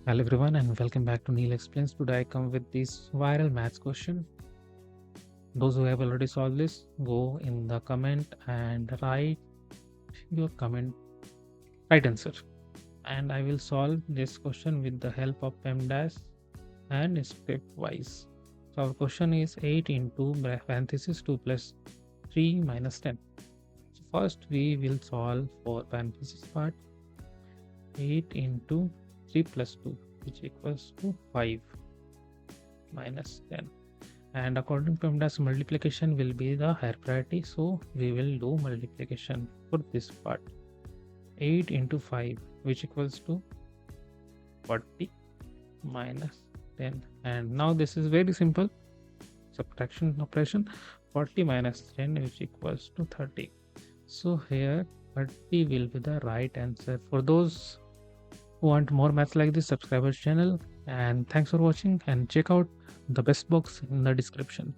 Hello everyone and welcome back to Neil Explains. Today I come with this viral maths question. Those who have already solved this, go in the comment and write your comment right answer. And I will solve this question with the help of PEMDAS and step wise. So our question is 8 into parenthesis 2 plus 3 minus 10. So first we will solve for parenthesis part. 8 into 3 plus 2, which equals to 5 minus 10. And according to PEMDAS, multiplication will be the higher priority, so we will do multiplication for this part. 8 into 5, which equals to 40 minus 10. And now this is very simple subtraction operation. 40 minus 10, which equals to 30. So here 30 will be the right answer. For those who want more maths like this, subscribe our channel, and thanks for watching, and check out the best box in the description.